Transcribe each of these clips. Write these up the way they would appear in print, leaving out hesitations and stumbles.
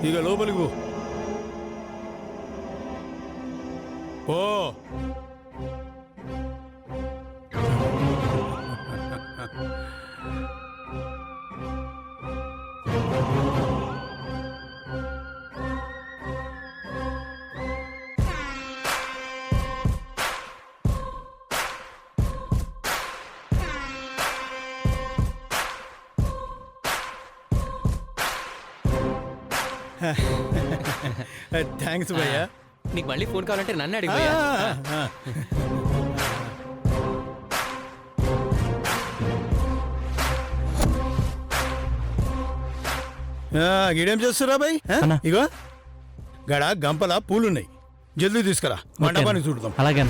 ఇక లోపలికి పో. థ్యాంక్స్ భయ్యా. నీకు మళ్ళీ ఫోన్ కావాలంటే నన్ను అడిగి భయ్యా. గిడేం చేస్తురా భయ్? ఇగో గడ గంపల పూలున్నాయి, జల్దీ తీసుకురా, మండపానికి చూడదాం. అలాగే.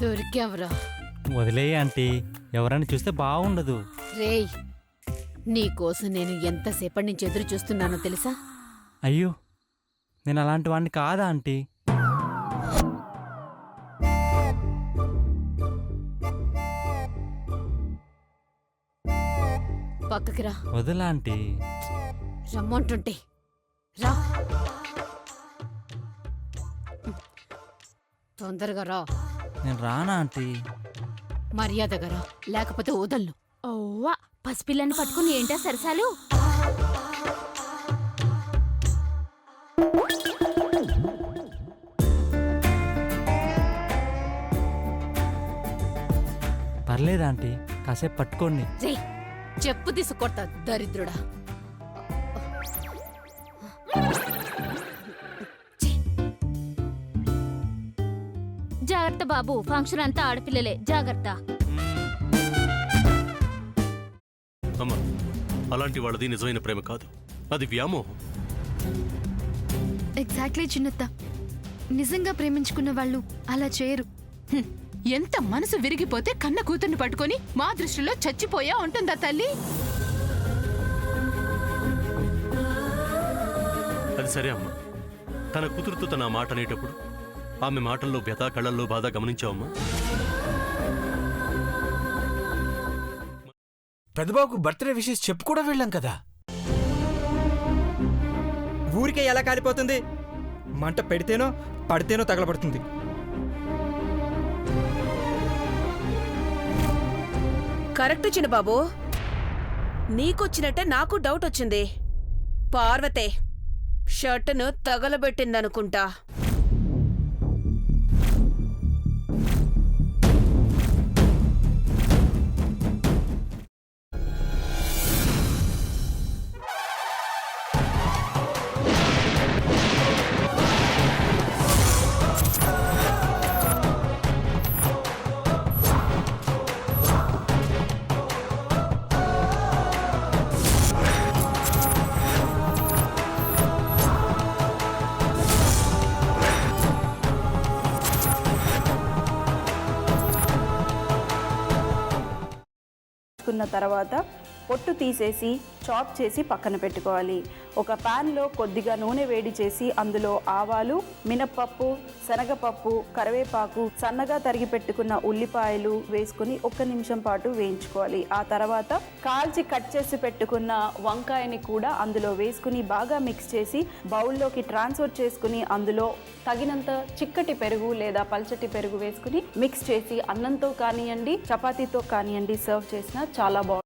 దొరికావురా. వదిలేయి ఆంటీ, ఎవరైనా చూస్తే బాగుండదు. రేయ్, నీకోసం నేను ఎంతసేపటి నుంచి ఎదురు చూస్తున్నానో తెలుసా? అయ్యో, నేను అలాంటి వాడిని కాదా ఆంటీ? పక్కకి రా. వదిలా ఆంటీ. రమ్మంటుంటే రా, తొందరగా రా. నేను రానా ఆంటీ? మర్యాదగా రా, లేకపోతే వదలను. ఓవ్వా, పసిపిల్లని పట్టుకుని ఏంటా సరసాలు? పర్లేదు ఆంటీ, కాసేపు పట్టుకోండి. రేయ్, చెప్పు తీసుకొడతా దరిద్రుడా. జాగ్రత్త బాబు, ఫంక్షన్ అంతా ఆడపిల్లలే, జాగ్రత్త. అమ్మా, అలాంటి వాళ్ళది నిజమైన ప్రేమ కాదు, అది వ్యామోహం. ఎగ్జాక్ట్లీ చిన్నత్త, నిజంగా ప్రేమించుకున్న వాళ్ళు అలా చేయరు. ఎంత మనసు విరిగిపోతే కన్న కూతుర్ని పట్టుకొని మా దృష్టిలో చచ్చిపోయా ఉంటుందా తల్లి? అది సరే అమ్మా, తన కూతురుతో తన మాట అనేటప్పుడు ఆమె మాటల్లో వ్యథ, కళ్ళల్లో బాధ గమనించావమ్మా? పెద్దబాబుకు బర్త్డే విషెస్ చెప్పు కూడా వెళ్ళాం కదా. ఊరికే ఎలా కాలిపోతుంది? మంట పెడితేనో పడితేనో తగలబడుతుంది. కరెక్ట్ చిన్నబాబు, నీకొచ్చినట్టే నాకు డౌట్ వచ్చింది. పార్వతే షర్టును తగలబెట్టిందనుకుంటా. తర్వాత పొట్టు తీసేసి చాప్ చేసి పక్కన పెట్టుకోవాలి. ఒక ప్యాన్లో కొద్దిగా నూనె వేడి చేసి అందులో ఆవాలు, మినప్పప్పు, శనగపప్పు, కరివేపాకు, సన్నగా తరిగి పెట్టుకున్న ఉల్లిపాయలు వేసుకుని 1 నిమిషం పాటు వేయించుకోవాలి. ఆ తర్వాత కాల్చి కట్ చేసి పెట్టుకున్న వంకాయని కూడా అందులో వేసుకుని బాగా మిక్స్ చేసి బౌల్లోకి ట్రాన్స్ఫర్ చేసుకుని అందులో తగినంత చిక్కటి పెరుగు లేదా పల్చటి పెరుగు వేసుకుని మిక్స్ చేసి అన్నంతో కానివ్వండి, చపాతీతో కానివ్వండి సర్వ్ చేసినా చాలా బాగుంటుంది.